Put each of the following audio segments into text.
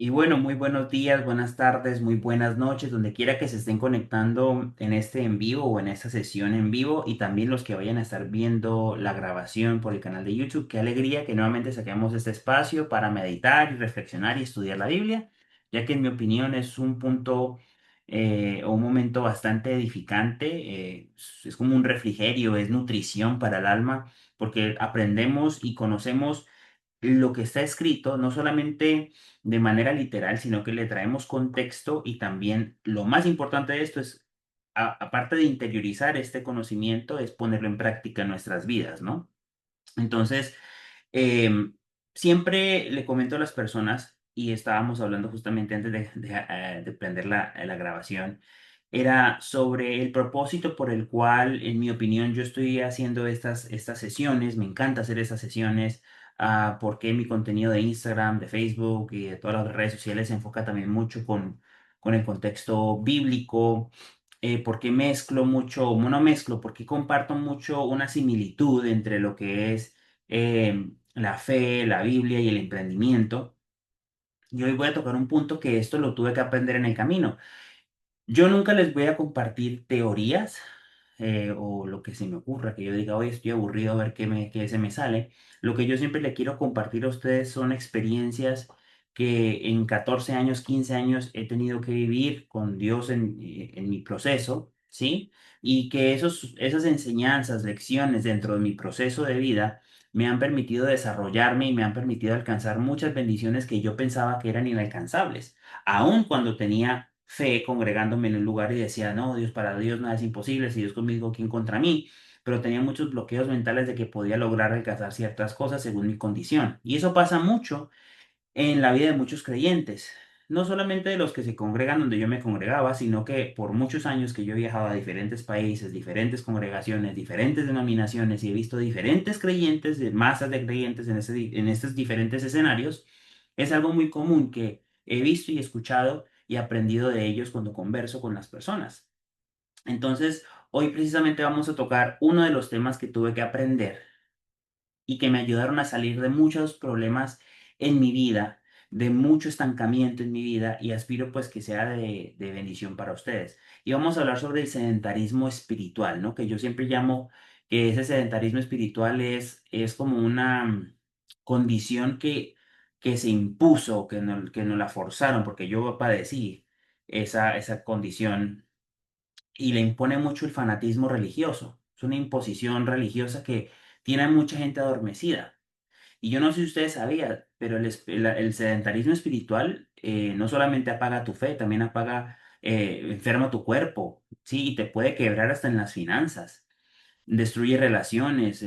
Y bueno, muy buenos días, buenas tardes, muy buenas noches, donde quiera que se estén conectando en este en vivo o en esta sesión en vivo y también los que vayan a estar viendo la grabación por el canal de YouTube. Qué alegría que nuevamente saquemos este espacio para meditar y reflexionar y estudiar la Biblia, ya que en mi opinión es un punto o un momento bastante edificante, es como un refrigerio, es nutrición para el alma, porque aprendemos y conocemos lo que está escrito, no solamente de manera literal, sino que le traemos contexto y también lo más importante de esto es, aparte de interiorizar este conocimiento, es ponerlo en práctica en nuestras vidas, ¿no? Entonces, siempre le comento a las personas, y estábamos hablando justamente antes de prender la grabación, era sobre el propósito por el cual, en mi opinión, yo estoy haciendo estas sesiones, me encanta hacer estas sesiones, porque mi contenido de Instagram, de Facebook y de todas las redes sociales se enfoca también mucho con el contexto bíblico, porque mezclo mucho, no mezclo, porque comparto mucho una similitud entre lo que es la fe, la Biblia y el emprendimiento. Y hoy voy a tocar un punto que esto lo tuve que aprender en el camino. Yo nunca les voy a compartir teorías o lo que se me ocurra, que yo diga, hoy estoy aburrido a ver qué se me sale. Lo que yo siempre le quiero compartir a ustedes son experiencias que en 14 años, 15 años he tenido que vivir con Dios en mi proceso, ¿sí? Y que esas enseñanzas, lecciones dentro de mi proceso de vida me han permitido desarrollarme y me han permitido alcanzar muchas bendiciones que yo pensaba que eran inalcanzables aun cuando tenía fe congregándome en un lugar y decía, no, Dios, para Dios nada es imposible, si Dios conmigo, ¿quién contra mí? Pero tenía muchos bloqueos mentales de que podía lograr alcanzar ciertas cosas según mi condición. Y eso pasa mucho en la vida de muchos creyentes, no solamente de los que se congregan donde yo me congregaba, sino que por muchos años que yo he viajado a diferentes países, diferentes congregaciones, diferentes denominaciones y he visto diferentes creyentes, de masas de creyentes en estos diferentes escenarios, es algo muy común que he visto y escuchado y aprendido de ellos cuando converso con las personas. Entonces, hoy precisamente vamos a tocar uno de los temas que tuve que aprender y que me ayudaron a salir de muchos problemas en mi vida, de mucho estancamiento en mi vida y aspiro pues que sea de bendición para ustedes. Y vamos a hablar sobre el sedentarismo espiritual, ¿no? Que yo siempre llamo que ese sedentarismo espiritual es como una condición que se impuso, que no la forzaron, porque yo padecí esa condición y le impone mucho el fanatismo religioso. Es una imposición religiosa que tiene a mucha gente adormecida. Y yo no sé si ustedes sabían, pero el sedentarismo espiritual no solamente apaga tu fe, también enferma tu cuerpo, sí, y te puede quebrar hasta en las finanzas, destruye relaciones,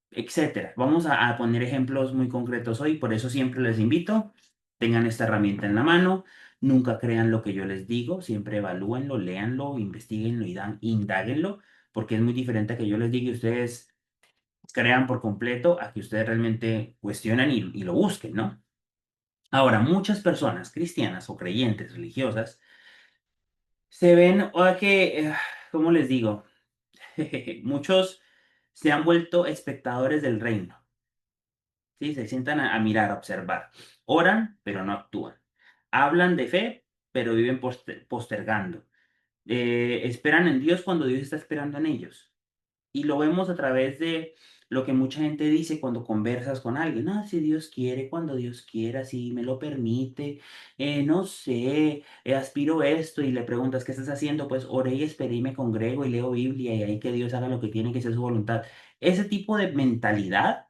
etcétera. Vamos a poner ejemplos muy concretos hoy, por eso siempre les invito, tengan esta herramienta en la mano, nunca crean lo que yo les digo, siempre evalúenlo, léanlo, investiguenlo y indáguenlo, porque es muy diferente a que yo les diga y ustedes crean por completo a que ustedes realmente cuestionan y lo busquen, ¿no? Ahora, muchas personas cristianas o creyentes religiosas se ven, o que, ¿cómo les digo? Muchos se han vuelto espectadores del reino. ¿Sí? Se sientan a mirar, a observar. Oran, pero no actúan. Hablan de fe, pero viven postergando. Esperan en Dios cuando Dios está esperando en ellos. Y lo vemos a través de lo que mucha gente dice cuando conversas con alguien. Ah, si Dios quiere, cuando Dios quiera, si me lo permite, no sé, aspiro esto y le preguntas, ¿qué estás haciendo? Pues oré y esperé y me congrego y leo Biblia y ahí que Dios haga lo que tiene que ser su voluntad. Ese tipo de mentalidad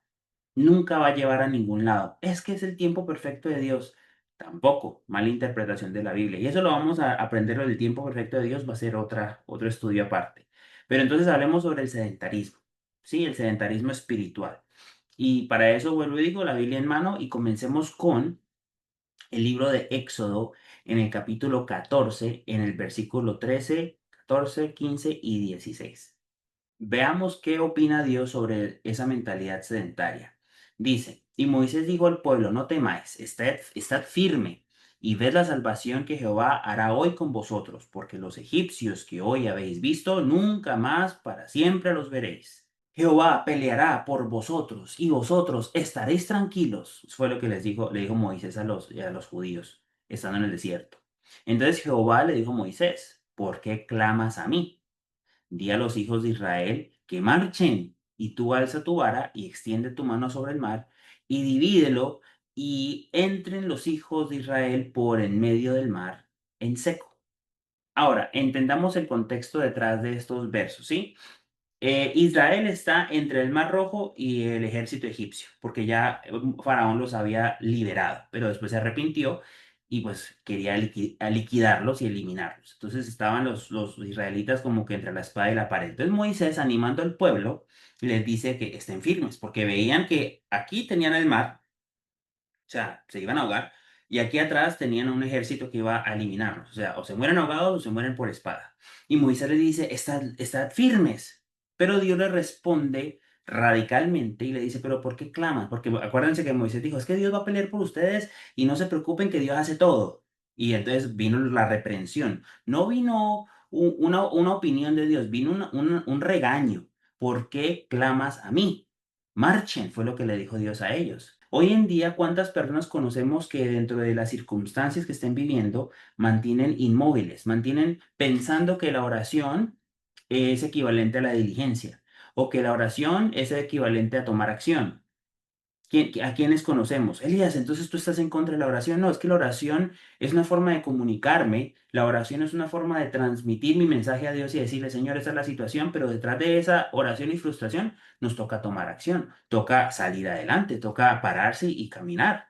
nunca va a llevar a ningún lado. Es que es el tiempo perfecto de Dios. Tampoco, mala interpretación de la Biblia. Y eso lo vamos a aprender, el tiempo perfecto de Dios va a ser otro estudio aparte. Pero entonces hablemos sobre el sedentarismo, ¿sí? El sedentarismo espiritual. Y para eso vuelvo y digo, la Biblia en mano y comencemos con el libro de Éxodo en el capítulo 14 en el versículo 13, 14, 15 y 16. Veamos qué opina Dios sobre esa mentalidad sedentaria. Dice, y Moisés dijo al pueblo, no temáis, estad firme y ved la salvación que Jehová hará hoy con vosotros, porque los egipcios que hoy habéis visto, nunca más para siempre los veréis. Jehová peleará por vosotros y vosotros estaréis tranquilos. Eso fue lo que le dijo Moisés a los judíos, estando en el desierto. Entonces Jehová le dijo a Moisés, ¿por qué clamas a mí? Di a los hijos de Israel que marchen, y tú alza tu vara y extiende tu mano sobre el mar y divídelo, y entren los hijos de Israel por en medio del mar en seco. Ahora, entendamos el contexto detrás de estos versos, ¿sí? Israel está entre el Mar Rojo y el ejército egipcio, porque ya Faraón los había liberado, pero después se arrepintió y pues quería liquidarlos y eliminarlos. Entonces estaban los israelitas como que entre la espada y la pared. Entonces Moisés, animando al pueblo, les dice que estén firmes, porque veían que aquí tenían el mar, o sea, se iban a ahogar, y aquí atrás tenían un ejército que iba a eliminarlos. O sea, o se mueren ahogados o se mueren por espada. Y Moisés les dice, estad firmes. Pero Dios le responde radicalmente y le dice, pero ¿por qué claman? Porque acuérdense que Moisés dijo, es que Dios va a pelear por ustedes y no se preocupen que Dios hace todo. Y entonces vino la reprensión. No vino una opinión de Dios, vino un regaño. ¿Por qué clamas a mí? Marchen, fue lo que le dijo Dios a ellos. Hoy en día, ¿cuántas personas conocemos que dentro de las circunstancias que estén viviendo mantienen inmóviles, mantienen pensando que la oración es equivalente a la diligencia o que la oración es equivalente a tomar acción? ¿A quiénes conocemos? Elías, entonces tú estás en contra de la oración. No, es que la oración es una forma de comunicarme, la oración es una forma de transmitir mi mensaje a Dios y decirle, Señor, esta es la situación, pero detrás de esa oración y frustración nos toca tomar acción, toca salir adelante, toca pararse y caminar.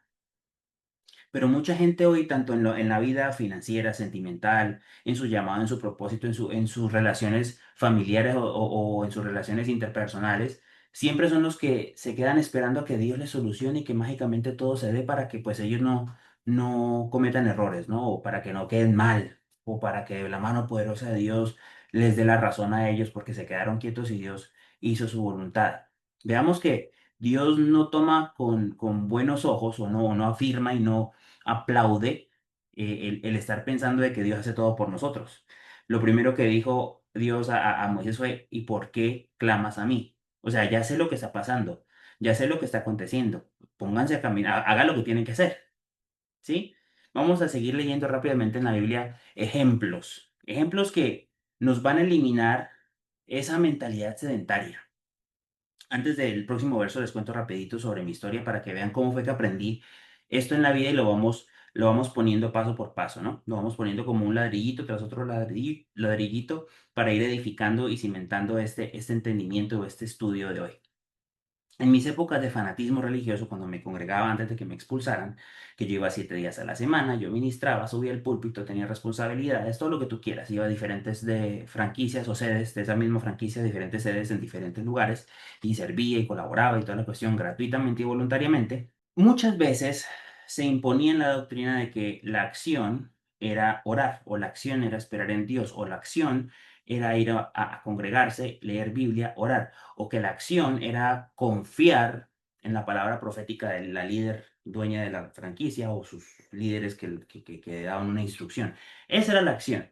Pero mucha gente hoy, tanto en la vida financiera, sentimental, en su llamado, en su propósito, en sus relaciones familiares o en sus relaciones interpersonales, siempre son los que se quedan esperando a que Dios les solucione y que mágicamente todo se dé para que pues ellos no cometan errores, ¿no? O para que no queden mal, o para que la mano poderosa de Dios les dé la razón a ellos porque se quedaron quietos y Dios hizo su voluntad. Veamos que Dios no toma con buenos ojos o no afirma y no aplaude el estar pensando de que Dios hace todo por nosotros. Lo primero que dijo Dios a Moisés fue, ¿y por qué clamas a mí? O sea, ya sé lo que está pasando, ya sé lo que está aconteciendo. Pónganse a caminar, haga lo que tienen que hacer, ¿sí? Vamos a seguir leyendo rápidamente en la Biblia ejemplos, ejemplos que nos van a eliminar esa mentalidad sedentaria. Antes del próximo verso les cuento rapidito sobre mi historia para que vean cómo fue que aprendí esto en la vida y lo vamos poniendo paso por paso, ¿no? Lo vamos poniendo como un ladrillito tras otro ladrillito para ir edificando y cimentando este entendimiento o este estudio de hoy. En mis épocas de fanatismo religioso, cuando me congregaba antes de que me expulsaran, que yo iba 7 días a la semana, yo ministraba, subía al púlpito, tenía responsabilidades, todo lo que tú quieras. Iba a diferentes de franquicias o sedes de esa misma franquicia, diferentes sedes en diferentes lugares, y servía y colaboraba y toda la cuestión gratuitamente y voluntariamente. Muchas veces se imponía en la doctrina de que la acción era orar, o la acción era esperar en Dios, o la acción era ir a congregarse, leer Biblia, orar, o que la acción era confiar en la palabra profética de la líder dueña de la franquicia o sus líderes que daban una instrucción. Esa era la acción.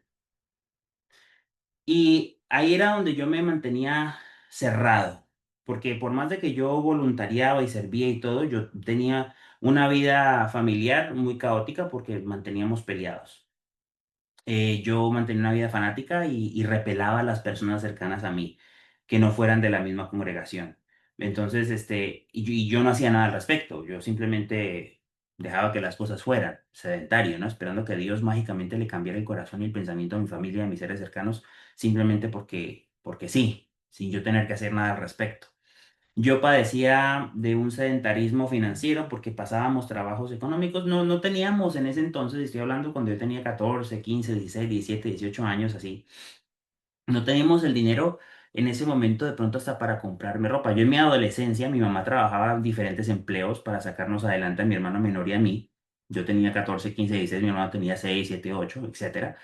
Y ahí era donde yo me mantenía cerrado, porque por más de que yo voluntariaba y servía y todo, yo tenía una vida familiar muy caótica porque manteníamos peleados. Yo mantenía una vida fanática y repelaba a las personas cercanas a mí que no fueran de la misma congregación. Entonces, y yo no hacía nada al respecto, yo simplemente dejaba que las cosas fueran, sedentario, ¿no? Esperando que Dios mágicamente le cambiara el corazón y el pensamiento a mi familia y a mis seres cercanos, simplemente porque sí, sin yo tener que hacer nada al respecto. Yo padecía de un sedentarismo financiero porque pasábamos trabajos económicos. No teníamos en ese entonces, estoy hablando cuando yo tenía 14, 15, 16, 17, 18 años así. No teníamos el dinero en ese momento de pronto hasta para comprarme ropa. Yo en mi adolescencia, mi mamá trabajaba en diferentes empleos para sacarnos adelante a mi hermano menor y a mí. Yo tenía 14, 15, 16, mi hermano tenía 6, 7, 8, etcétera.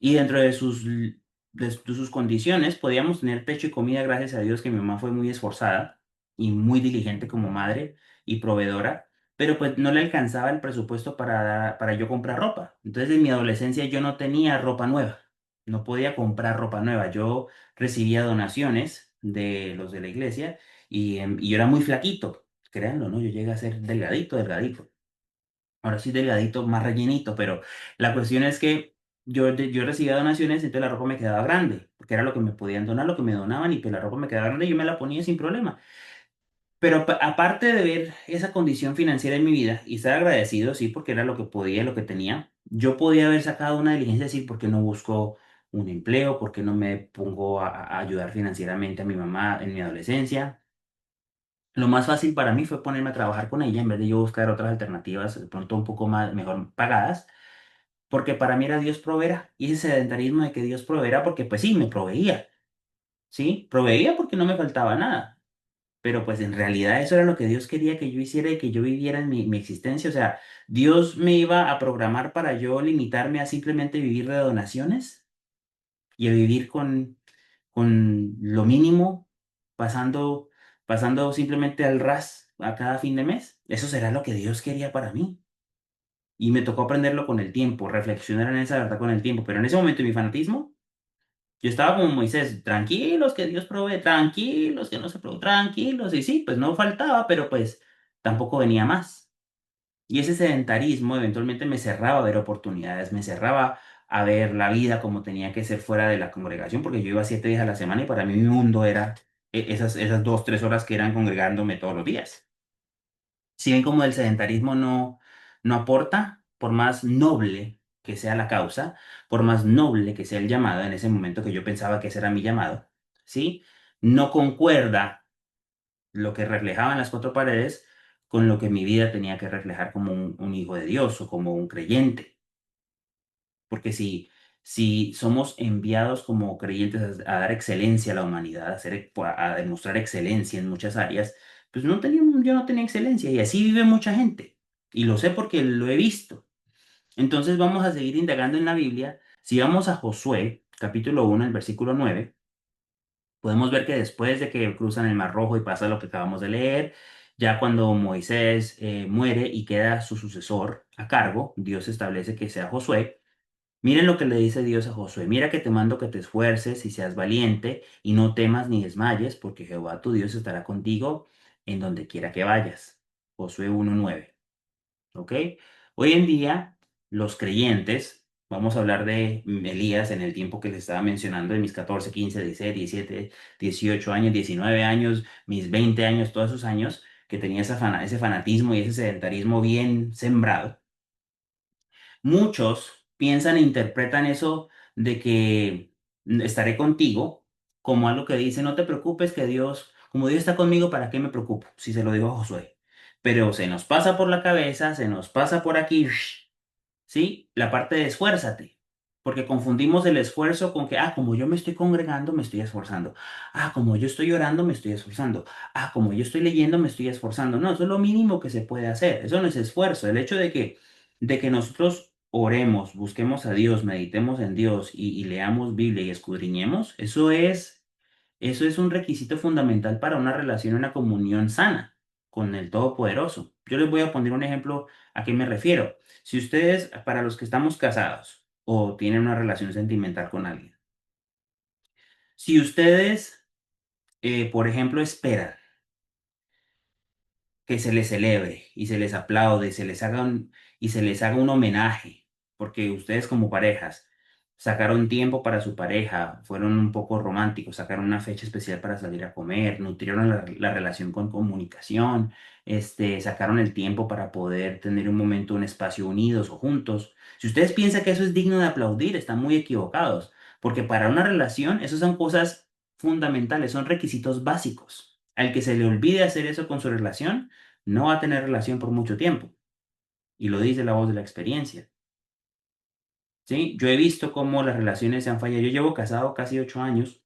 Y dentro de sus condiciones podíamos tener techo y comida gracias a Dios que mi mamá fue muy esforzada y muy diligente como madre y proveedora, pero pues no le alcanzaba el presupuesto para yo comprar ropa. Entonces en mi adolescencia yo no tenía ropa nueva, no podía comprar ropa nueva. Yo recibía donaciones de los de la iglesia y yo era muy flaquito, créanlo, ¿no? Yo llegué a ser delgadito, delgadito. Ahora sí delgadito, más rellenito, pero la cuestión es que yo recibía donaciones, entonces la ropa me quedaba grande, porque era lo que me podían donar, lo que me donaban, y pues la ropa me quedaba grande y yo me la ponía sin problema. Pero aparte de ver esa condición financiera en mi vida y estar agradecido, sí, porque era lo que podía, lo que tenía, yo podía haber sacado una diligencia, decir, ¿por qué no busco un empleo? ¿Por qué no me pongo a ayudar financieramente a mi mamá en mi adolescencia? Lo más fácil para mí fue ponerme a trabajar con ella en vez de yo buscar otras alternativas, de pronto un poco más, mejor pagadas, porque para mí era Dios proveerá. Y ese sedentarismo de que Dios proveerá, porque pues sí, me proveía, ¿sí? Proveía porque no me faltaba nada. Pero pues en realidad eso era lo que Dios quería que yo hiciera y que yo viviera en mi existencia. O sea, Dios me iba a programar para yo limitarme a simplemente vivir de donaciones y a vivir con lo mínimo, pasando, pasando simplemente al ras a cada fin de mes. Eso será lo que Dios quería para mí. Y me tocó aprenderlo con el tiempo, reflexionar en esa verdad con el tiempo. Pero en ese momento, mi fanatismo, yo estaba como Moisés, tranquilos que Dios provee, tranquilos que no se provee, tranquilos. Y sí, pues no faltaba, pero pues tampoco venía más. Y ese sedentarismo eventualmente me cerraba a ver oportunidades, me cerraba a ver la vida como tenía que ser fuera de la congregación, porque yo iba 7 días a la semana y para mí mi mundo era esas 2, 3 horas que eran congregándome todos los días. Si ven como el sedentarismo no aporta, por más noble que sea la causa, por más noble que sea el llamado, en ese momento que yo pensaba que ese era mi llamado, ¿sí? No concuerda lo que reflejaba en las cuatro paredes con lo que mi vida tenía que reflejar como un hijo de Dios o como un creyente. Porque si somos enviados como creyentes a dar excelencia a la humanidad, a demostrar excelencia en muchas áreas, pues yo no tenía excelencia y así vive mucha gente. Y lo sé porque lo he visto. Entonces vamos a seguir indagando en la Biblia. Si vamos a Josué, capítulo 1, el versículo 9, podemos ver que después de que cruzan el Mar Rojo y pasa lo que acabamos de leer, ya cuando Moisés muere y queda su sucesor a cargo, Dios establece que sea Josué. Miren lo que le dice Dios a Josué: mira que te mando que te esfuerces y seas valiente y no temas ni desmayes, porque Jehová tu Dios estará contigo en donde quiera que vayas. Josué 1:9. ¿Ok? Hoy en día, los creyentes, vamos a hablar de Elías en el tiempo que les estaba mencionando, de mis 14, 15, 16, 17, 18 años, 19 años, mis 20 años, todos esos años que tenía ese fanatismo y ese sedentarismo bien sembrado. Muchos piensan e interpretan eso de que estaré contigo como algo que dice, no te preocupes que Dios, como Dios está conmigo, ¿para qué me preocupo? Si se lo digo a Josué. Pero se nos pasa por la cabeza, se nos pasa por aquí, ¿sí? La parte de esfuérzate. Porque confundimos el esfuerzo con que, como yo me estoy congregando, me estoy esforzando. Como yo estoy orando, me estoy esforzando. Como yo estoy leyendo, me estoy esforzando. No, eso es lo mínimo que se puede hacer. Eso no es esfuerzo. El hecho de que nosotros oremos, busquemos a Dios, meditemos en Dios y leamos Biblia y escudriñemos, eso es un requisito fundamental para una relación, una comunión sana con el Todopoderoso. Yo les voy a poner un ejemplo a qué me refiero. Si ustedes, para los que estamos casados o tienen una relación sentimental con alguien, si ustedes, por ejemplo, esperan que se les celebre y se les aplaude, y se les haga un homenaje, porque ustedes como parejas sacaron tiempo para su pareja, fueron un poco románticos, sacaron una fecha especial para salir a comer, nutrieron la relación con comunicación, sacaron el tiempo para poder tener un momento, un espacio unidos o juntos. Si ustedes piensan que eso es digno de aplaudir, están muy equivocados, porque para una relación, esas son cosas fundamentales, son requisitos básicos. Al que se le olvide hacer eso con su relación, no va a tener relación por mucho tiempo. Y lo dice la voz de la experiencia. ¿Sí? Yo he visto cómo las relaciones se han fallado. Yo llevo casado casi 8 años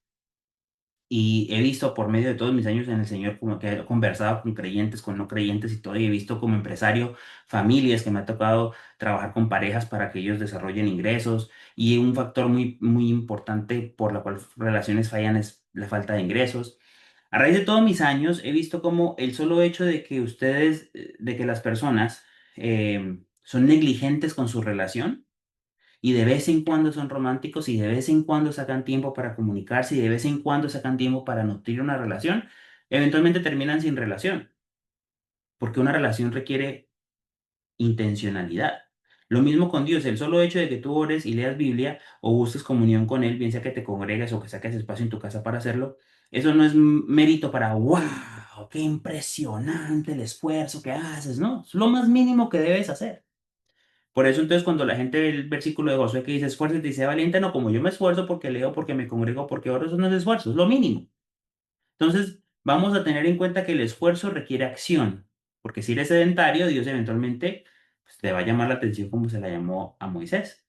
y he visto por medio de todos mis años en el Señor como que he conversado con creyentes, con no creyentes y todo. Y he visto como empresario familias que me ha tocado trabajar con parejas para que ellos desarrollen ingresos. Y un factor muy, muy importante por la cual relaciones fallan es la falta de ingresos. A raíz de todos mis años, he visto como el solo hecho de que las personas son negligentes con su relación, y de vez en cuando son románticos y de vez en cuando sacan tiempo para comunicarse y de vez en cuando sacan tiempo para nutrir una relación, eventualmente terminan sin relación, porque una relación requiere intencionalidad. Lo mismo con Dios, el solo hecho de que tú ores y leas Biblia o busques comunión con Él, bien sea que te congregues o que saques espacio en tu casa para hacerlo, eso no es mérito para, wow, qué impresionante el esfuerzo que haces, ¿no? Es lo más mínimo que debes hacer. Por eso entonces cuando la gente ve el versículo de Josué que dice esfuérzate y sea valiente, no, como yo me esfuerzo porque leo, porque me congrego, porque oro, eso no es esfuerzo, es lo mínimo. Entonces, vamos a tener en cuenta que el esfuerzo requiere acción, porque si eres sedentario, Dios eventualmente pues, te va a llamar la atención como se la llamó a Moisés.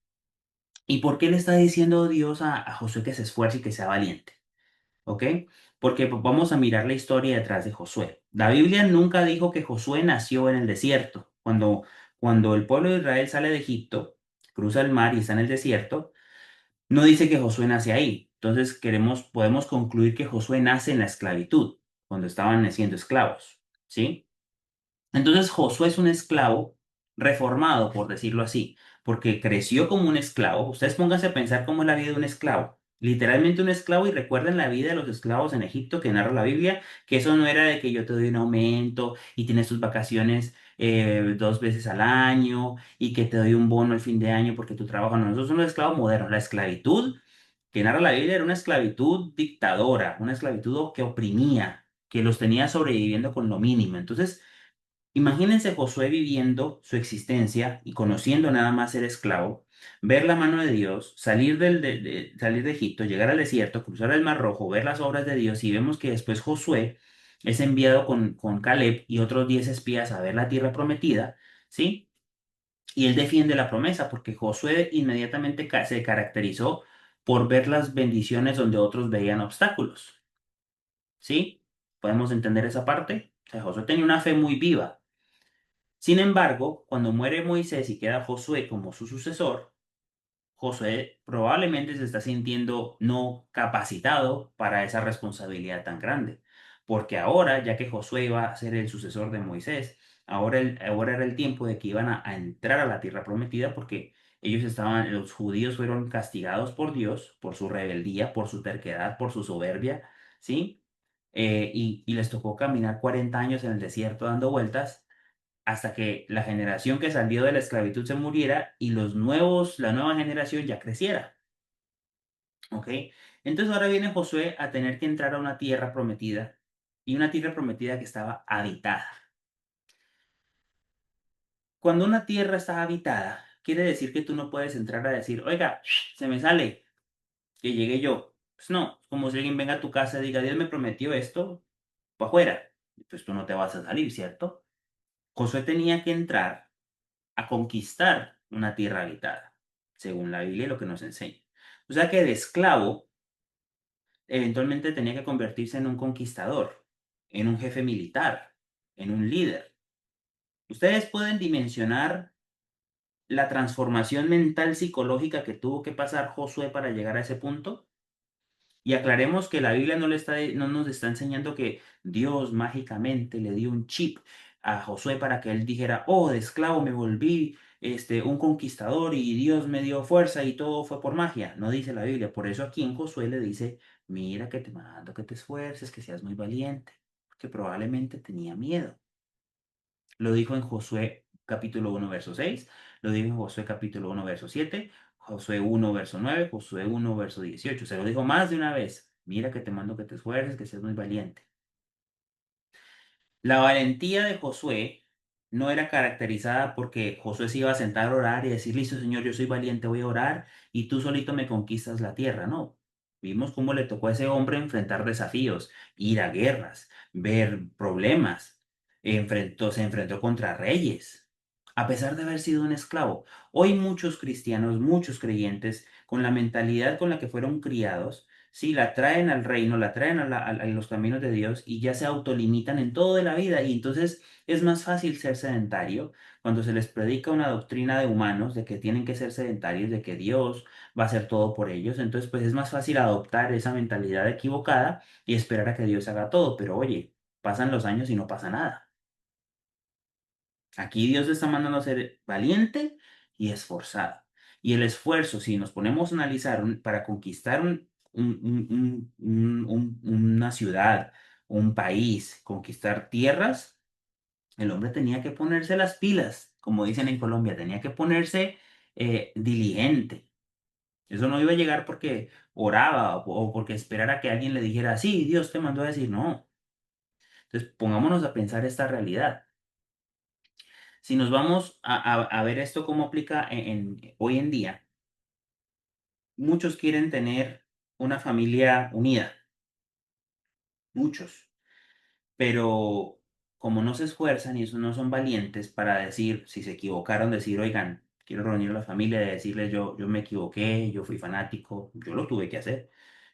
¿Y por qué le está diciendo Dios a Josué que se esfuerce y que sea valiente? ¿Ok? Porque pues, vamos a mirar la historia detrás de Josué. La Biblia nunca dijo que Josué nació en el desierto. Cuando el pueblo de Israel sale de Egipto, cruza el mar y está en el desierto, no dice que Josué nace ahí. Entonces podemos concluir que Josué nace en la esclavitud, cuando estaban siendo esclavos, ¿sí? Entonces Josué es un esclavo reformado, por decirlo así, porque creció como un esclavo. Ustedes pónganse a pensar cómo es la vida de un esclavo. Literalmente un esclavo, y recuerden la vida de los esclavos en Egipto que narra la Biblia, que eso no era de que yo te doy un aumento y tienes tus vacaciones 2 veces al año y que te doy un bono al fin de año porque tu trabajo no. Nosotros somos esclavos modernos. La esclavitud que narra la Biblia era una esclavitud dictadora, una esclavitud que oprimía, que los tenía sobreviviendo con lo mínimo. Entonces, imagínense Josué viviendo su existencia y conociendo nada más ser esclavo, ver la mano de Dios, salir de Egipto, llegar al desierto, cruzar el Mar Rojo, ver las obras de Dios y vemos que después Josué es enviado con Caleb y otros 10 espías a ver la tierra prometida, ¿sí? Y él defiende la promesa porque Josué inmediatamente se caracterizó por ver las bendiciones donde otros veían obstáculos, ¿sí? ¿Podemos entender esa parte? O sea, Josué tenía una fe muy viva. Sin embargo, cuando muere Moisés y queda Josué como su sucesor, Josué probablemente se está sintiendo no capacitado para esa responsabilidad tan grande, porque ahora, ya que Josué iba a ser el sucesor de Moisés, ahora era el tiempo de que iban a entrar a la tierra prometida, porque los judíos fueron castigados por Dios, por su rebeldía, por su terquedad, por su soberbia, ¿sí? Y les tocó caminar 40 años en el desierto dando vueltas hasta que la generación que salió de la esclavitud se muriera y la nueva generación ya creciera. ¿Ok? Entonces ahora viene Josué a tener que entrar a una tierra prometida y una tierra prometida que estaba habitada. Cuando una tierra está habitada, quiere decir que tú no puedes entrar a decir, oiga, se me sale, que llegué yo. Pues no, es como si alguien venga a tu casa y diga, Dios me prometió esto, para afuera. Pues tú no te vas a salir, ¿cierto? Josué tenía que entrar a conquistar una tierra habitada, según la Biblia y lo que nos enseña. O sea que de esclavo, eventualmente tenía que convertirse en un conquistador, en un jefe militar, en un líder. Ustedes pueden dimensionar la transformación mental psicológica que tuvo que pasar Josué para llegar a ese punto. Y aclaremos que la Biblia no nos está enseñando que Dios mágicamente le dio un chip a Josué para que él dijera, oh, de esclavo me volví un conquistador y Dios me dio fuerza y todo fue por magia. No dice la Biblia. Por eso aquí en Josué le dice, mira que te mando que te esfuerces, que seas muy valiente, porque probablemente tenía miedo. Lo dijo en Josué capítulo 1 verso 6, lo dijo en Josué capítulo 1 verso 7, Josué 1 verso 9, Josué 1 verso 18. Se lo dijo más de una vez. Mira que te mando que te esfuerces, que seas muy valiente. La valentía de Josué no era caracterizada porque Josué se iba a sentar a orar y decir, listo, Señor, yo soy valiente, voy a orar y tú solito me conquistas la tierra. No. Vimos cómo le tocó a ese hombre enfrentar desafíos, ir a guerras, ver problemas. Se enfrentó contra reyes, a pesar de haber sido un esclavo. Hoy muchos cristianos, muchos creyentes, con la mentalidad con la que fueron criados, sí, la traen al reino, la traen a los caminos de Dios y ya se autolimitan en todo de la vida. Y entonces es más fácil ser sedentario cuando se les predica una doctrina de humanos de que tienen que ser sedentarios, de que Dios va a hacer todo por ellos. Entonces, pues es más fácil adoptar esa mentalidad equivocada y esperar a que Dios haga todo. Pero oye, pasan los años y no pasa nada. Aquí Dios te está mandando a ser valiente y esforzado. Y el esfuerzo, si nos ponemos a analizar para conquistar una ciudad, un país, conquistar tierras, el hombre tenía que ponerse las pilas, como dicen en Colombia, tenía que ponerse diligente. Eso no iba a llegar porque oraba o porque esperara que alguien le dijera, sí, Dios te mandó a decir, no. Entonces, pongámonos a pensar esta realidad. Si nos vamos a ver esto cómo aplica hoy en día, muchos quieren tener una familia unida, muchos. Pero como no se esfuerzan y eso no son valientes para decir, si se equivocaron, decir, oigan, quiero reunir a la familia, de decirles yo me equivoqué, yo fui fanático, yo lo tuve que hacer.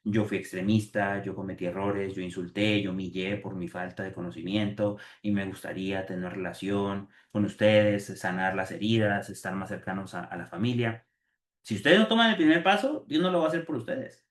Yo fui extremista, yo cometí errores, yo insulté, yo humillé por mi falta de conocimiento y me gustaría tener una relación con ustedes, sanar las heridas, estar más cercanos a la familia. Si ustedes no toman el primer paso, Dios no lo va a hacer por ustedes.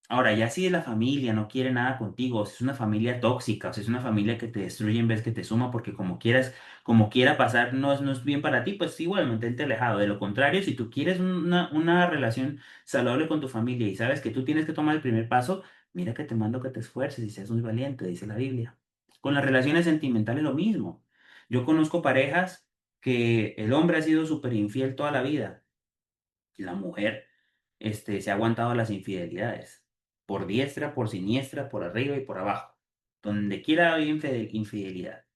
Ahora, ya si la familia no quiere nada contigo, o si es una familia tóxica, o si es una familia que te destruye en vez que te suma, porque como quieras, como quiera pasar, no es bien para ti, pues igual mantente alejado. De lo contrario, si tú quieres una relación saludable con tu familia y sabes que tú tienes que tomar el primer paso, mira que te mando que te esfuerces y seas muy valiente, dice la Biblia. Con las relaciones sentimentales lo mismo. Yo conozco parejas que el hombre ha sido súper infiel toda la vida y la mujer se ha aguantado las infidelidades, por diestra, por siniestra, por arriba y por abajo. Donde quiera hay infidelidad.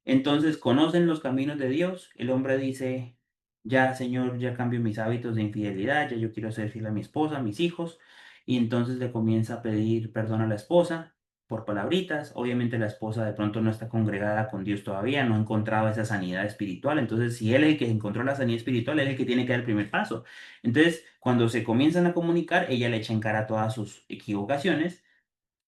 Entonces conocen los caminos de Dios. El hombre dice, ya Señor, ya cambio mis hábitos de infidelidad, ya yo quiero ser fiel a mi esposa, a mis hijos. Y entonces le comienza a pedir perdón a la esposa por palabritas. Obviamente la esposa de pronto no está congregada con Dios todavía, no ha encontrado esa sanidad espiritual. Entonces, si él es el que encontró la sanidad espiritual, él es el que tiene que dar el primer paso. Entonces, cuando se comienzan a comunicar, ella le echa en cara todas sus equivocaciones,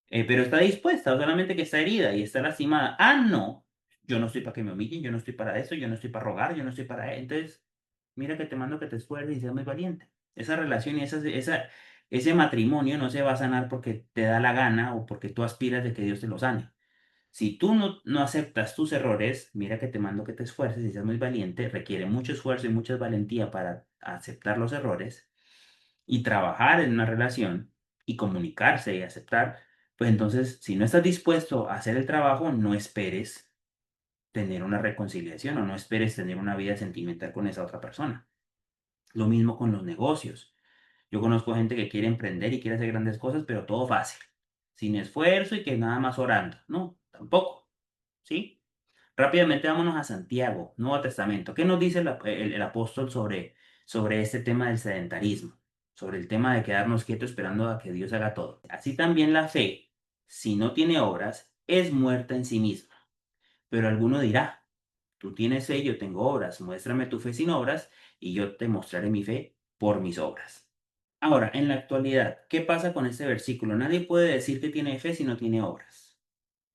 pero está dispuesta, solamente que está herida y está lastimada. Ah, no, yo no estoy para que me humillen, yo no estoy para eso, yo no estoy para rogar, yo no estoy para... Entonces, mira que te mando que te esfuerces y seas muy valiente. Esa relación y ese matrimonio no se va a sanar porque te da la gana o porque tú aspiras de que Dios te lo sane. Si tú no aceptas tus errores, mira que te mando que te esfuerces y seas muy valiente, requiere mucho esfuerzo y mucha valentía para aceptar los errores y trabajar en una relación y comunicarse y aceptar, pues entonces, si no estás dispuesto a hacer el trabajo, no esperes tener una reconciliación o no esperes tener una vida sentimental con esa otra persona. Lo mismo con los negocios. Yo conozco gente que quiere emprender y quiere hacer grandes cosas, pero todo fácil, sin esfuerzo y que nada más orando. No, tampoco, ¿sí? Rápidamente vámonos a Santiago, Nuevo Testamento. ¿Qué nos dice el apóstol sobre este tema del sedentarismo? Sobre el tema de quedarnos quietos esperando a que Dios haga todo. Así también la fe, si no tiene obras, es muerta en sí misma. Pero alguno dirá, tú tienes fe, yo tengo obras, muéstrame tu fe sin obras y yo te mostraré mi fe por mis obras. Ahora, en la actualidad, ¿qué pasa con este versículo? Nadie puede decir que tiene fe si no tiene obras.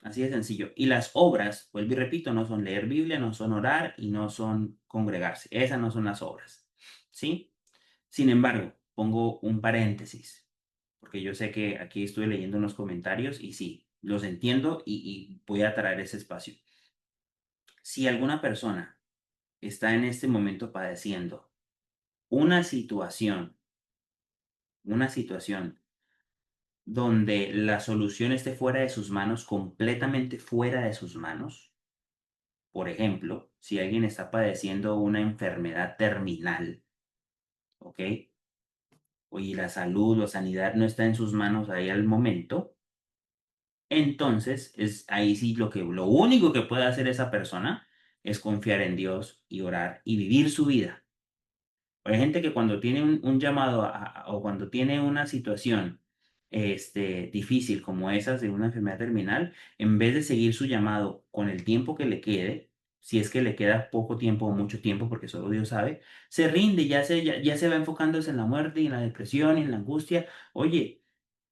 Así de sencillo. Y las obras, vuelvo y repito, no son leer Biblia, no son orar y no son congregarse. Esas no son las obras. ¿Sí? Sin embargo, pongo un paréntesis, porque yo sé que aquí estoy leyendo unos comentarios y sí, los entiendo y voy a traer ese espacio. Si alguna persona está en este momento padeciendo una situación donde la solución esté fuera de sus manos, completamente fuera de sus manos, por ejemplo, si alguien está padeciendo una enfermedad terminal, ¿ok? Y la salud o sanidad no está en sus manos ahí al momento, entonces es ahí sí lo único que puede hacer esa persona es confiar en Dios y orar y vivir su vida. Hay gente que cuando tiene un llamado o cuando tiene una situación difícil como esas de una enfermedad terminal, en vez de seguir su llamado con el tiempo que le quede, si es que le queda poco tiempo o mucho tiempo, porque solo Dios sabe, se rinde, ya se va enfocándose en la muerte y en la depresión y en la angustia. Oye,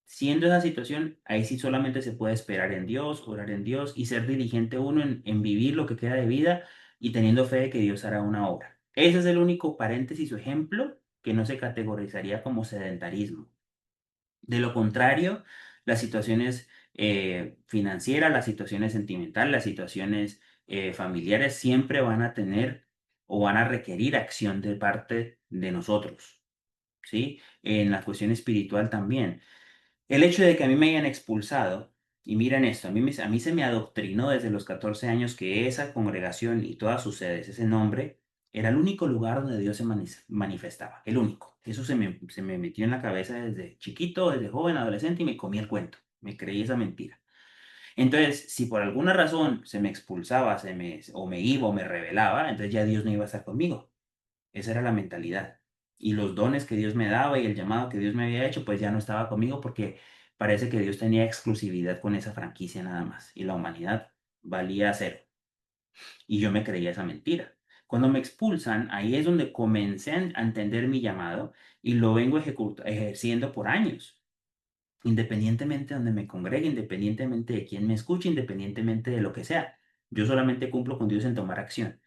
siendo esa situación, ahí sí solamente se puede esperar en Dios, orar en Dios y ser diligente uno en vivir lo que queda de vida y teniendo fe de que Dios hará una obra. Ese es el único paréntesis o ejemplo que no se categorizaría como sedentarismo. De lo contrario, las situaciones financieras, las situaciones sentimentales, las situaciones familiares siempre van a tener o van a requerir acción de parte de nosotros, ¿sí? En la cuestión espiritual también. El hecho de que a mí me hayan expulsado, y miren esto, a mí se me adoctrinó desde los 14 años que esa congregación y todas sus sedes, ese nombre, era el único lugar donde Dios se manifestaba, el único. Eso se me metió en la cabeza desde chiquito, desde joven, adolescente, y me comí el cuento, me creí esa mentira. Entonces, si por alguna razón se me expulsaba, o me iba o me rebelaba, entonces ya Dios no iba a estar conmigo. Esa era la mentalidad. Y los dones que Dios me daba y el llamado que Dios me había hecho, pues ya no estaba conmigo porque parece que Dios tenía exclusividad con esa franquicia nada más. Y la humanidad valía cero. Y yo me creía esa mentira. Cuando me expulsan, ahí es donde comencé a entender mi llamado y lo vengo ejerciendo por años, independientemente de donde me congregue, independientemente de quién me escuche, independientemente de lo que sea. Yo solamente cumplo con Dios en tomar acción.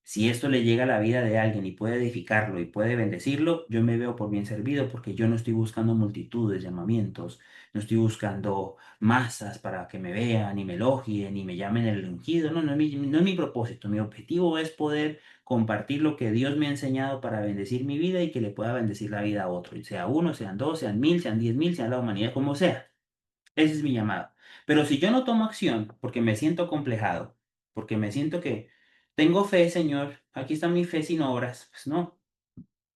Si esto le llega a la vida de alguien y puede edificarlo y puede bendecirlo, yo me veo por bien servido porque yo no estoy buscando multitudes, llamamientos, no estoy buscando masas para que me vean y me elogien y me llamen el ungido. No, no es mi propósito. Mi objetivo es poder compartir lo que Dios me ha enseñado para bendecir mi vida y que le pueda bendecir la vida a otro, y sea uno, sean dos, sean mil, sean 10.000, sea la humanidad, como sea. Ese es mi llamado. Pero si yo no tomo acción porque me siento complejado, porque me siento que tengo fe, Señor, aquí está mi fe sin obras, pues no,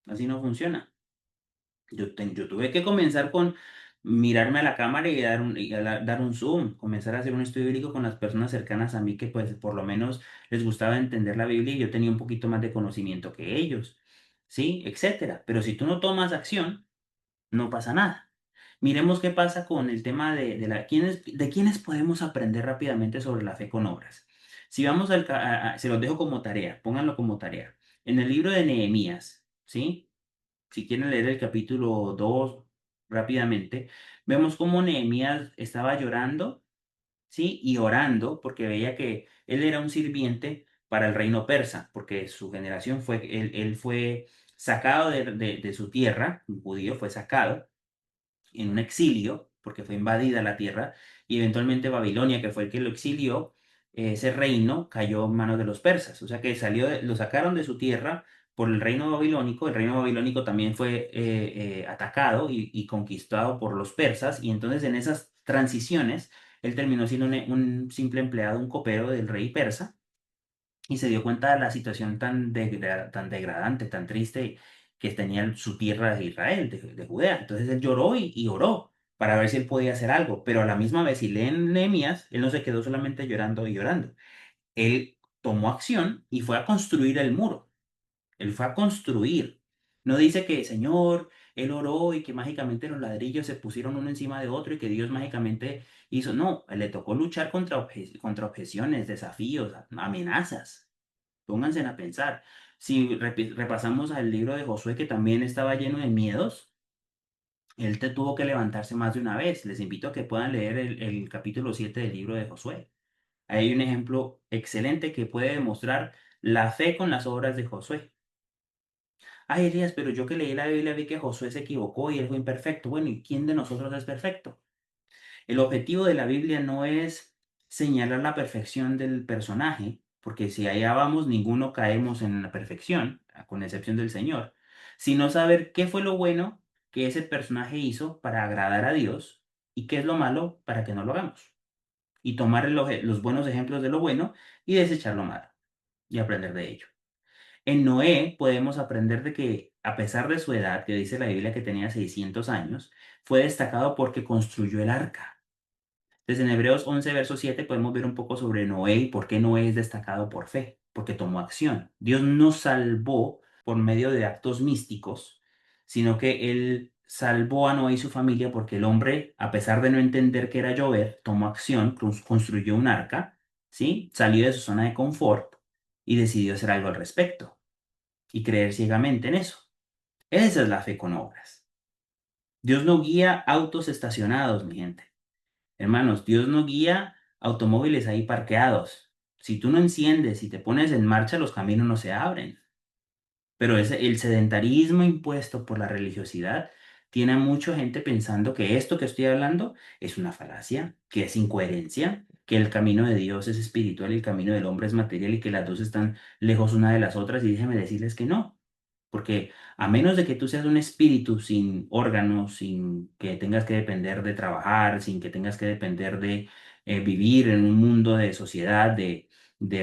así no funciona. Yo tuve que comenzar con mirarme a la cámara y dar un zoom, comenzar a hacer un estudio bíblico con las personas cercanas a mí que pues por lo menos les gustaba entender la Biblia y yo tenía un poquito más de conocimiento que ellos, ¿sí? Etcétera. Pero si tú no tomas acción, no pasa nada. Miremos qué pasa con el tema de quiénes podemos aprender rápidamente sobre la fe con obras. Si vamos se los dejo como tarea, pónganlo como tarea. En el libro de Nehemías, ¿sí? Si quieren leer el capítulo 2 rápidamente, vemos cómo Nehemías estaba llorando, ¿sí? Y orando porque veía que él era un sirviente para el reino persa, porque su generación él fue sacado de su tierra, un judío fue sacado en un exilio, porque fue invadida la tierra, y eventualmente Babilonia, que fue el que lo exilió, ese reino cayó en manos de los persas, o sea que lo sacaron de su tierra por el reino babilónico también fue atacado y conquistado por los persas, y entonces en esas transiciones, él terminó siendo un simple empleado, un copero del rey persa, y se dio cuenta de la situación tan degradante, tan triste que tenía su tierra de Israel, de Judea. Entonces él lloró y oró para ver si él podía hacer algo, pero a la misma vez, si leen Nehemías, él no se quedó solamente llorando y llorando. Él tomó acción y fue a construir el muro. Él fue a construir. No dice que, Señor, él oró y que mágicamente los ladrillos se pusieron uno encima de otro y que Dios mágicamente hizo. No, le tocó luchar contra objeciones, desafíos, amenazas. Pónganse a pensar. Si repasamos al libro de Josué, que también estaba lleno de miedos, él tuvo que levantarse más de una vez. Les invito a que puedan leer el capítulo 7 del libro de Josué. Ahí hay un ejemplo excelente que puede demostrar la fe con las obras de Josué. Ay, Elías, pero yo que leí la Biblia vi que Josué se equivocó y él fue imperfecto. Bueno, ¿y quién de nosotros es perfecto? El objetivo de la Biblia no es señalar la perfección del personaje, porque si allá vamos, ninguno caemos en la perfección, con excepción del Señor, sino saber qué fue lo bueno que ese personaje hizo para agradar a Dios y qué es lo malo para que no lo hagamos. Y tomar los buenos ejemplos de lo bueno y desechar lo malo y aprender de ello. En Noé podemos aprender de que, a pesar de su edad, que dice la Biblia que tenía 600 años, fue destacado porque construyó el arca. Entonces, en Hebreos 11, verso 7, podemos ver un poco sobre Noé y por qué Noé es destacado por fe, porque tomó acción. Dios no salvó por medio de actos místicos, sino que Él salvó a Noé y su familia porque el hombre, a pesar de no entender que era llover, tomó acción, construyó un arca, ¿sí? Salió de su zona de confort y decidió hacer algo al respecto y creer ciegamente en eso. Esa es la fe con obras. Dios no guía autos estacionados, mi gente. Hermanos, Dios no guía automóviles ahí parqueados. Si tú no enciendes y te pones en marcha, los caminos no se abren. Pero el sedentarismo impuesto por la religiosidad tiene a mucha gente pensando que esto que estoy hablando es una falacia, que es incoherencia, que el camino de Dios es espiritual y el camino del hombre es material y que las dos están lejos una de las otras y déjeme decirles que no. Porque a menos de que tú seas un espíritu sin órganos, sin que tengas que depender de trabajar, sin que tengas que depender de vivir en un mundo de sociedad, de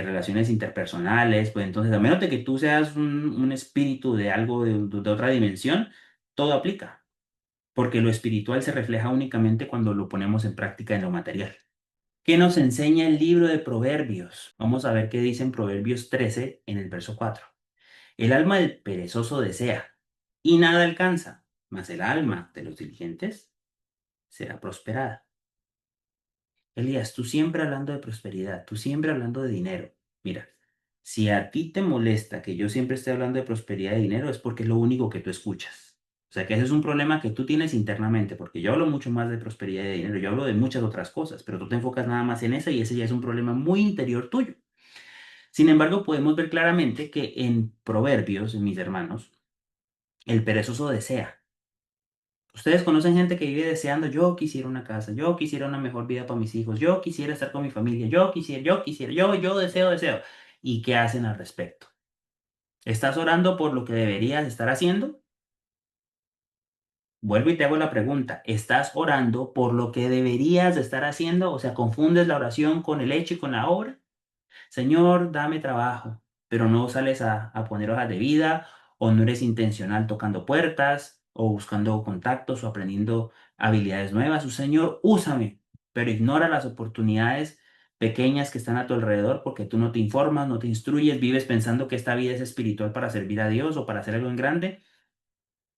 relaciones interpersonales, pues entonces a menos de que tú seas un espíritu de algo de otra dimensión, todo aplica. Porque lo espiritual se refleja únicamente cuando lo ponemos en práctica en lo material. ¿Qué nos enseña el libro de Proverbios? Vamos a ver qué dice en Proverbios 13 en el verso 4. El alma del perezoso desea y nada alcanza, mas el alma de los diligentes será prosperada. Elías, tú siempre hablando de prosperidad, tú siempre hablando de dinero. Mira, si a ti te molesta que yo siempre esté hablando de prosperidad y dinero, es porque es lo único que tú escuchas. O sea que ese es un problema que tú tienes internamente, porque yo hablo mucho más de prosperidad y de dinero, yo hablo de muchas otras cosas, pero tú te enfocas nada más en esa y ese ya es un problema muy interior tuyo. Sin embargo, podemos ver claramente que en Proverbios, mis hermanos, el perezoso desea. Ustedes conocen gente que vive deseando, yo quisiera una casa, yo quisiera una mejor vida para mis hijos, yo quisiera estar con mi familia, yo deseo. ¿Y qué hacen al respecto? ¿Estás orando por lo que deberías estar haciendo? Vuelvo y te hago la pregunta, ¿estás orando por lo que deberías estar haciendo? O sea, ¿confundes la oración con el hecho y con la obra? Señor, dame trabajo, pero no sales a poner hojas de vida o no eres intencional tocando puertas o buscando contactos o aprendiendo habilidades nuevas. Señor, úsame, pero ignora las oportunidades pequeñas que están a tu alrededor porque tú no te informas, no te instruyes, vives pensando que esta vida es espiritual para servir a Dios o para hacer algo en grande.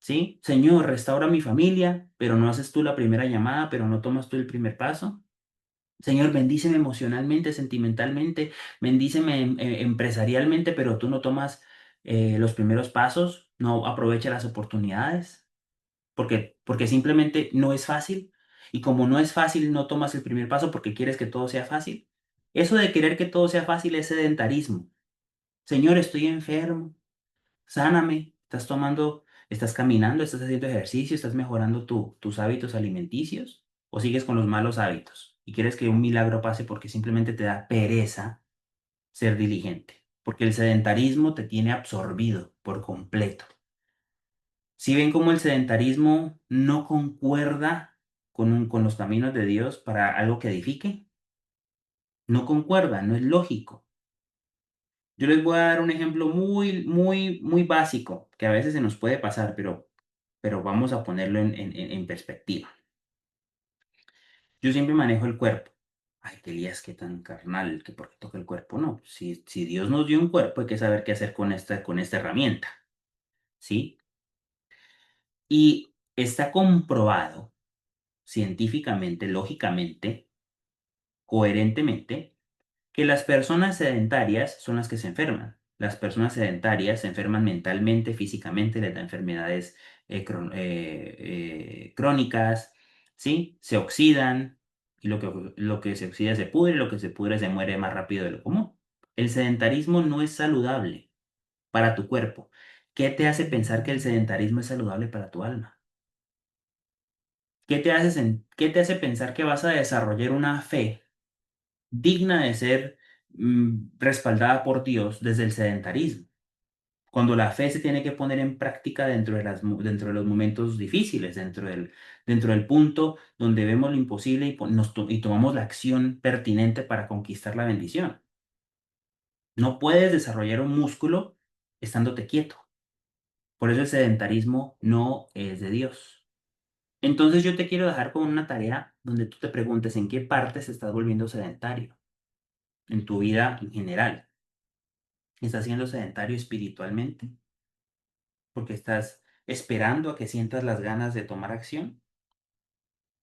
¿Sí? Señor, restaura mi familia, pero no haces tú la primera llamada, pero no tomas tú el primer paso. Señor, bendíceme emocionalmente, sentimentalmente, bendíceme empresarialmente, pero tú no tomas los primeros pasos, no aprovecha las oportunidades, porque simplemente no es fácil. Y como no es fácil, no tomas el primer paso porque quieres que todo sea fácil. Eso de querer que todo sea fácil es sedentarismo. Señor, estoy enfermo, sáname. Estás caminando, estás haciendo ejercicio, estás mejorando tus hábitos alimenticios o sigues con los malos hábitos y quieres que un milagro pase porque simplemente te da pereza ser diligente, porque el sedentarismo te tiene absorbido por completo. Si ven cómo el sedentarismo no concuerda con los caminos de Dios para algo que edifique, no concuerda, no es lógico. Yo les voy a dar un ejemplo muy básico que a veces se nos puede pasar, pero vamos a ponerlo en perspectiva. Yo siempre manejo el cuerpo. Ay, qué Elías, qué tan carnal, que porque toca el cuerpo. No, si Dios nos dio un cuerpo, hay que saber qué hacer con esta herramienta, ¿sí? Y está comprobado científicamente, lógicamente, coherentemente, que las personas sedentarias son las que se enferman. Las personas sedentarias se enferman mentalmente, físicamente, les da enfermedades crónicas, ¿sí? Se oxidan y lo que se oxida se pudre, lo que se pudre se muere más rápido de lo común. El sedentarismo no es saludable para tu cuerpo. ¿Qué te hace pensar que el sedentarismo es saludable para tu alma? ¿Qué te hace pensar que vas a desarrollar una fe digna de ser respaldada por Dios desde el sedentarismo? Cuando la fe se tiene que poner en práctica dentro de los momentos difíciles, dentro del punto donde vemos lo imposible y tomamos la acción pertinente para conquistar la bendición. No puedes desarrollar un músculo estándote quieto. Por eso el sedentarismo no es de Dios. Entonces yo te quiero dejar con una tarea donde tú te preguntes en qué parte se estás volviendo sedentario en tu vida en general. ¿Estás siendo sedentario espiritualmente? Porque estás esperando a que sientas las ganas de tomar acción,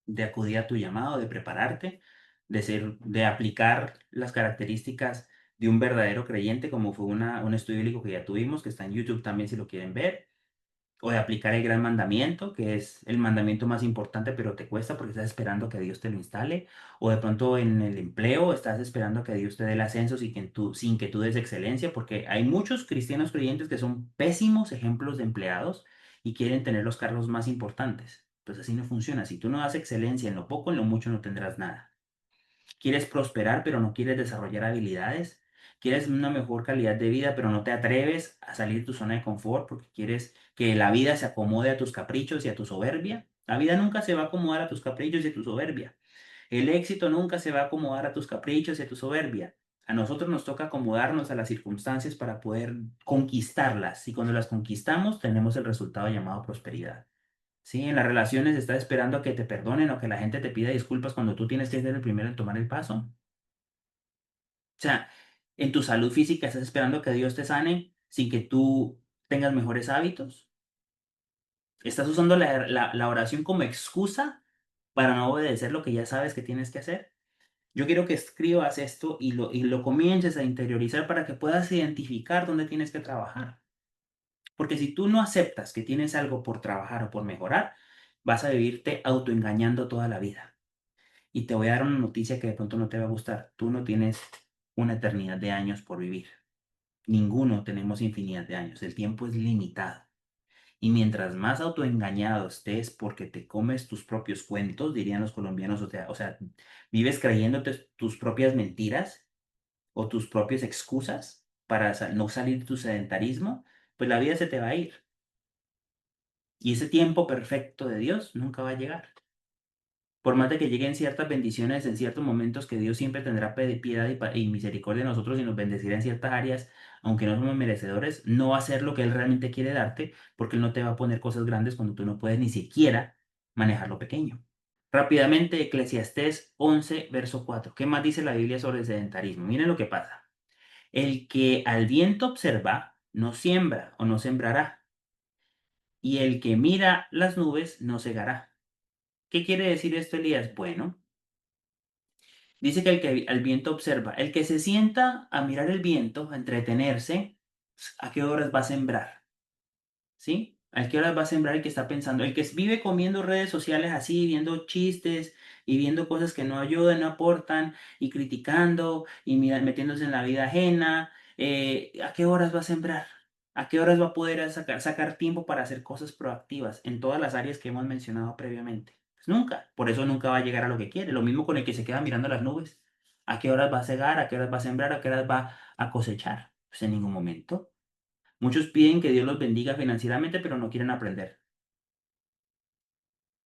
de acudir a tu llamado, de prepararte, de aplicar las características de un verdadero creyente, como fue un estudio bíblico que ya tuvimos, que está en YouTube también si lo quieren ver, o de aplicar el gran mandamiento, que es el mandamiento más importante, pero te cuesta porque estás esperando que Dios te lo instale, o de pronto en el empleo estás esperando que Dios te dé el ascenso sin que tú des excelencia, porque hay muchos cristianos creyentes que son pésimos ejemplos de empleados y quieren tener los cargos más importantes. Pues así no funciona. Si tú no das excelencia en lo poco, en lo mucho no tendrás nada. ¿Quieres prosperar, pero no quieres desarrollar habilidades? ¿Quieres una mejor calidad de vida, pero no te atreves a salir de tu zona de confort porque quieres que la vida se acomode a tus caprichos y a tu soberbia? La vida nunca se va a acomodar a tus caprichos y a tu soberbia. El éxito nunca se va a acomodar a tus caprichos y a tu soberbia. A nosotros nos toca acomodarnos a las circunstancias para poder conquistarlas. Y cuando las conquistamos, tenemos el resultado llamado prosperidad. Sí, en las relaciones estás esperando a que te perdonen o que la gente te pida disculpas cuando tú tienes que ser el primero en tomar el paso. O sea, en tu salud física estás esperando que Dios te sane sin que tú tengas mejores hábitos. Estás usando la oración como excusa para no obedecer lo que ya sabes que tienes que hacer. Yo quiero que escribas esto y lo comiences a interiorizar para que puedas identificar dónde tienes que trabajar. Porque si tú no aceptas que tienes algo por trabajar o por mejorar, vas a vivirte autoengañando toda la vida. Y te voy a dar una noticia que de pronto no te va a gustar. Tú no tienes una eternidad de años por vivir. Ninguno tenemos infinidad de años. El tiempo es limitado. Y mientras más autoengañado estés porque te comes tus propios cuentos, dirían los colombianos, o sea, vives creyéndote tus propias mentiras o tus propias excusas para no salir de tu sedentarismo, pues la vida se te va a ir. Y ese tiempo perfecto de Dios nunca va a llegar. Por más de que lleguen ciertas bendiciones en ciertos momentos, que Dios siempre tendrá piedad y misericordia de nosotros y nos bendecirá en ciertas áreas, aunque no somos merecedores, no va a ser lo que Él realmente quiere darte, porque Él no te va a poner cosas grandes cuando tú no puedes ni siquiera manejar lo pequeño. Rápidamente, Eclesiastés 11, verso 4. ¿Qué más dice la Biblia sobre el sedentarismo? Miren lo que pasa. El que al viento observa, no siembra o no sembrará, y el que mira las nubes no segará. ¿Qué quiere decir esto, Elías? Bueno, dice que el que al viento observa, el que se sienta a mirar el viento, a entretenerse, ¿a qué horas va a sembrar? ¿Sí? ¿A qué horas va a sembrar el que está pensando? El que vive comiendo redes sociales así, viendo chistes y viendo cosas que no ayudan, no aportan, y criticando y metiéndose en la vida ajena, ¿a qué horas va a sembrar? ¿A qué horas va a poder sacar tiempo para hacer cosas proactivas en todas las áreas que hemos mencionado previamente? Pues nunca. Por eso nunca va a llegar a lo que quiere. Lo mismo con el que se queda mirando las nubes. ¿A qué horas va a cegar? ¿A qué horas va a sembrar? ¿A qué horas va a cosechar? Pues en ningún momento. Muchos piden que Dios los bendiga financieramente, pero no quieren aprender.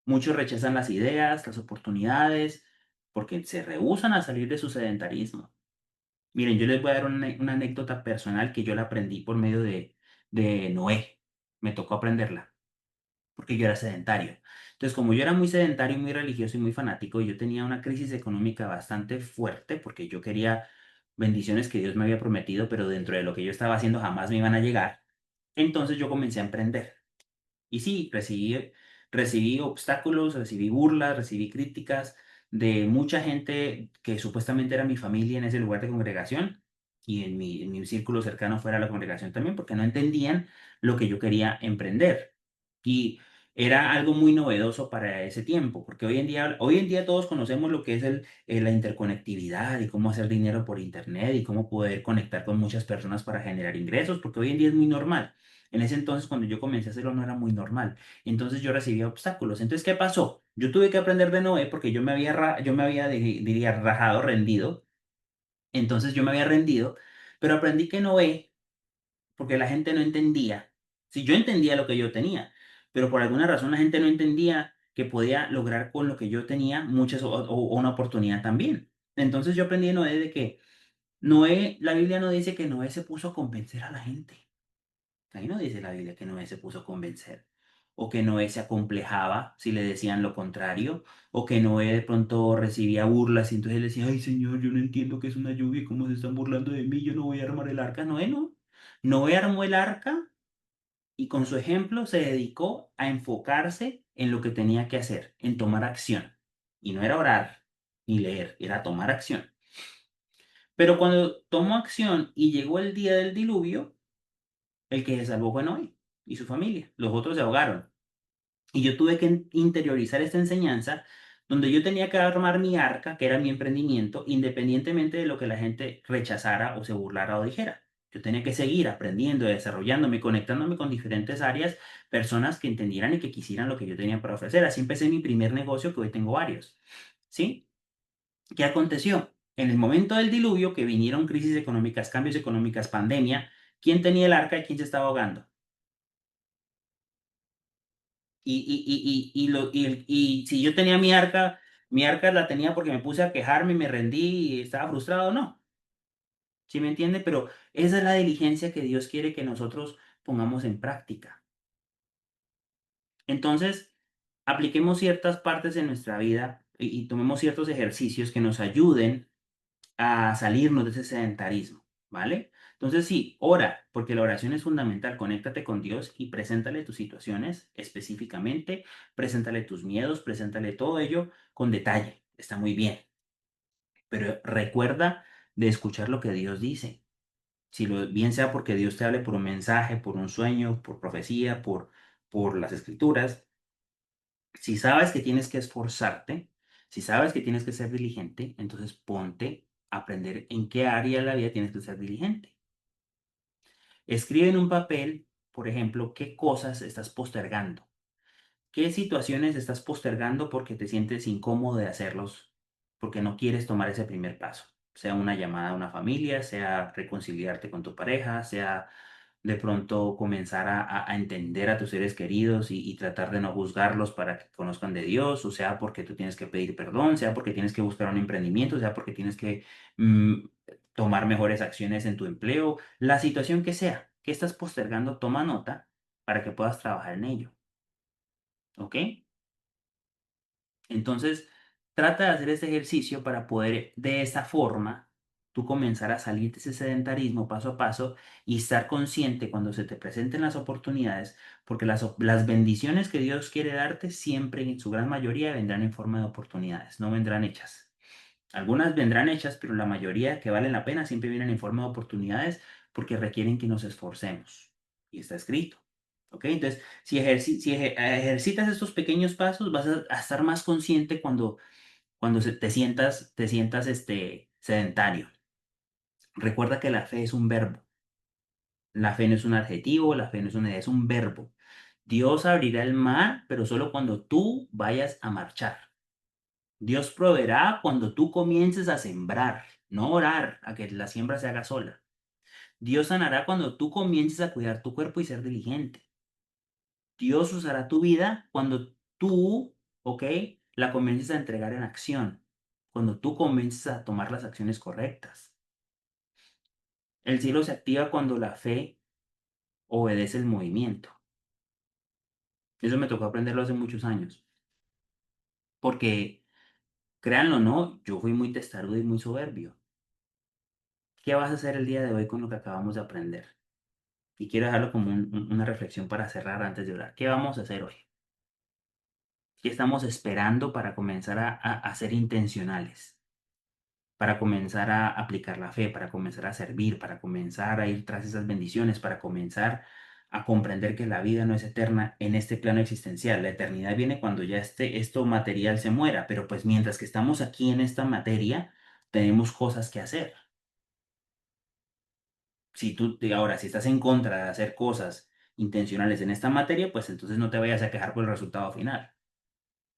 Muchos rechazan las ideas, las oportunidades, porque se rehúsan a salir de su sedentarismo. Miren, yo les voy a dar una anécdota personal que yo la aprendí por medio de Noé. Me tocó aprenderla, porque yo era sedentario. Entonces, como yo era muy sedentario, muy religioso y muy fanático, yo tenía una crisis económica bastante fuerte, porque yo quería bendiciones que Dios me había prometido, pero dentro de lo que yo estaba haciendo jamás me iban a llegar. Entonces yo comencé a emprender. Y sí, recibí obstáculos, recibí burlas, recibí críticas de mucha gente que supuestamente era mi familia en ese lugar de congregación y en mi círculo cercano fuera de la congregación también, porque no entendían lo que yo quería emprender. Y era algo muy novedoso para ese tiempo, porque hoy en día todos conocemos lo que es la interconectividad y cómo hacer dinero por internet y cómo poder conectar con muchas personas para generar ingresos, porque hoy en día es muy normal. En ese entonces, cuando yo comencé a hacerlo, no era muy normal. Entonces yo recibía obstáculos. Entonces, ¿qué pasó? Yo tuve que aprender de Noé porque diría, rajado, rendido. Entonces yo me había rendido, pero aprendí que Noé, porque la gente no entendía. Si yo entendía lo que yo tenía, pero por alguna razón la gente no entendía que podía lograr con lo que yo tenía muchas o una oportunidad también. Entonces yo aprendí de Noé de que Noé, la Biblia no dice que Noé se puso a convencer a la gente. Ahí no dice la Biblia que Noé se puso a convencer, o que Noé se acomplejaba si le decían lo contrario, o que Noé de pronto recibía burlas y entonces él decía, ay Señor, yo no entiendo qué es una lluvia y cómo se están burlando de mí, yo no voy a armar el arca. Noé no. Noé armó el arca y con su ejemplo se dedicó a enfocarse en lo que tenía que hacer, en tomar acción. Y no era orar ni leer, era tomar acción. Pero cuando tomó acción y llegó el día del diluvio, el que se salvó fue Noé y su familia. Los otros se ahogaron. Y yo tuve que interiorizar esta enseñanza donde yo tenía que armar mi arca, que era mi emprendimiento, independientemente de lo que la gente rechazara o se burlara o dijera. Yo tenía que seguir aprendiendo, desarrollándome, conectándome con diferentes áreas, personas que entendieran y que quisieran lo que yo tenía para ofrecer. Así empecé mi primer negocio, que hoy tengo varios. ¿Sí? ¿Qué aconteció? En el momento del diluvio, que vinieron crisis económicas, cambios económicos, pandemia, ¿quién tenía el arca y quién se estaba ahogando? Y si yo tenía mi arca la tenía porque me puse a quejarme, me rendí y estaba frustrado, no. ¿Sí me entiende? Pero esa es la diligencia que Dios quiere que nosotros pongamos en práctica. Entonces, apliquemos ciertas partes en nuestra vida y tomemos ciertos ejercicios que nos ayuden a salirnos de ese sedentarismo, ¿vale? Entonces sí, ora, porque la oración es fundamental. Conéctate con Dios y preséntale tus situaciones específicamente, preséntale tus miedos, preséntale todo ello con detalle. Está muy bien, pero recuerda de escuchar lo que Dios dice. Si lo, bien sea porque Dios te hable por un mensaje, por un sueño, por profecía, por las escrituras, si sabes que tienes que esforzarte, si sabes que tienes que ser diligente, entonces ponte a aprender en qué área de la vida tienes que ser diligente. Escribe en un papel, por ejemplo, qué cosas estás postergando, qué situaciones estás postergando porque te sientes incómodo de hacerlos, porque no quieres tomar ese primer paso. Sea una llamada a una familia, sea reconciliarte con tu pareja, sea de pronto comenzar a entender a tus seres queridos y tratar de no juzgarlos para que conozcan de Dios, o sea, porque tú tienes que pedir perdón, sea porque tienes que buscar un emprendimiento, sea porque tienes que mm, tomar mejores acciones en tu empleo, la situación que sea, que estás postergando, toma nota para que puedas trabajar en ello, ¿ok? Entonces, trata de hacer este ejercicio para poder de esta forma tú comenzar a salir de ese sedentarismo paso a paso y estar consciente cuando se te presenten las oportunidades, porque las bendiciones que Dios quiere darte siempre en su gran mayoría vendrán en forma de oportunidades, no vendrán hechas. Algunas vendrán hechas, pero la mayoría que valen la pena siempre vienen en forma de oportunidades porque requieren que nos esforcemos. Y está escrito. ¿Ok? Entonces, si ejercitas estos pequeños pasos, vas a estar más consciente cuando te sientas sedentario. Recuerda que la fe es un verbo. La fe no es un adjetivo, la fe no es una idea, es un verbo. Dios abrirá el mar, pero solo cuando tú vayas a marchar. Dios proveerá cuando tú comiences a sembrar, no orar a que la siembra se haga sola. Dios sanará cuando tú comiences a cuidar tu cuerpo y ser diligente. Dios usará tu vida cuando tú, ¿ok? La comiences a entregar en acción, cuando tú comiences a tomar las acciones correctas. El cielo se activa cuando la fe obedece el movimiento. Eso me tocó aprenderlo hace muchos años, porque créanlo o no, yo fui muy testarudo y muy soberbio. ¿Qué vas a hacer el día de hoy con lo que acabamos de aprender? Y quiero dejarlo como una reflexión para cerrar antes de orar. ¿Qué vamos a hacer hoy? ¿Qué estamos esperando para comenzar a ser intencionales? Para comenzar a aplicar la fe, para comenzar a servir, para comenzar a ir tras esas bendiciones, para comenzar a comprender que la vida no es eterna en este plano existencial. La eternidad viene cuando ya esto material se muera, pero pues mientras que estamos aquí en esta materia, tenemos cosas que hacer. Si estás en contra de hacer cosas intencionales en esta materia, pues entonces no te vayas a quejar por el resultado final.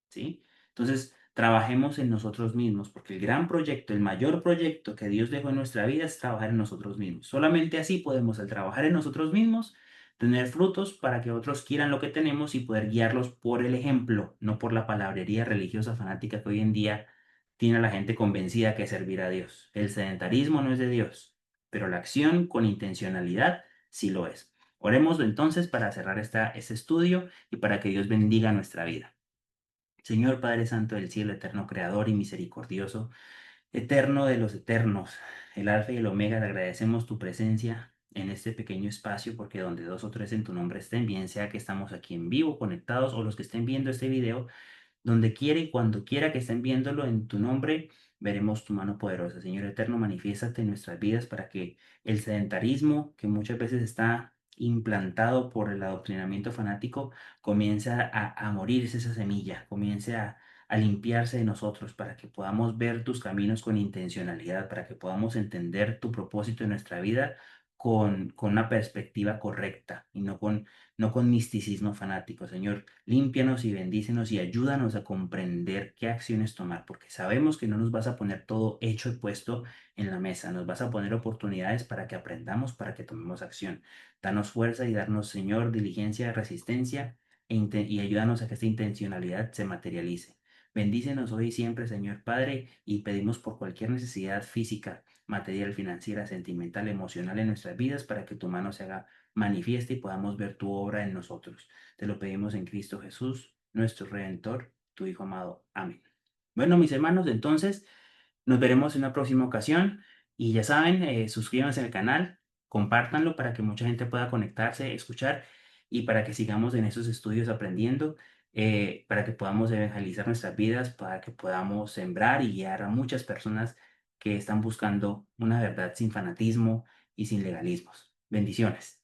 ¿Sí? Entonces, trabajemos en nosotros mismos, porque el gran proyecto, el mayor proyecto que Dios dejó en nuestra vida es trabajar en nosotros mismos. Solamente así podemos, al trabajar en nosotros mismos, tener frutos para que otros quieran lo que tenemos y poder guiarlos por el ejemplo, no por la palabrería religiosa fanática que hoy en día tiene a la gente convencida que servir a Dios. El sedentarismo no es de Dios, pero la acción con intencionalidad sí lo es. Oremos entonces para cerrar este estudio y para que Dios bendiga nuestra vida. Señor Padre Santo del cielo, eterno Creador y misericordioso, eterno de los eternos, el Alfa y el Omega, te agradecemos tu presencia en este pequeño espacio, porque donde dos o tres en tu nombre estén, bien sea que estamos aquí en vivo, conectados, o los que estén viendo este video, donde quiera y cuando quiera que estén viéndolo en tu nombre, veremos tu mano poderosa. Señor eterno, manifiéstate en nuestras vidas para que el sedentarismo que muchas veces está implantado por el adoctrinamiento fanático comience a morirse esa semilla, comience a limpiarse de nosotros para que podamos ver tus caminos con intencionalidad, para que podamos entender tu propósito en nuestra vida con una perspectiva correcta y no con misticismo fanático. Señor, límpianos y bendícenos y ayúdanos a comprender qué acciones tomar, porque sabemos que no nos vas a poner todo hecho y puesto en la mesa, nos vas a poner oportunidades para que aprendamos, para que tomemos acción. Danos fuerza y darnos, Señor, diligencia, resistencia y ayúdanos a que esta intencionalidad se materialice. Bendícenos hoy y siempre, Señor Padre, y pedimos por cualquier necesidad física, material, financiera, sentimental, emocional en nuestras vidas para que tu mano se haga manifiesta y podamos ver tu obra en nosotros. Te lo pedimos en Cristo Jesús, nuestro Redentor, tu Hijo amado. Amén. Bueno, mis hermanos, entonces nos veremos en una próxima ocasión y ya saben, suscríbanse al canal, compártanlo para que mucha gente pueda conectarse, escuchar y para que sigamos en esos estudios aprendiendo, para que podamos evangelizar nuestras vidas, para que podamos sembrar y guiar a muchas personas que están buscando una verdad sin fanatismo y sin legalismos. Bendiciones.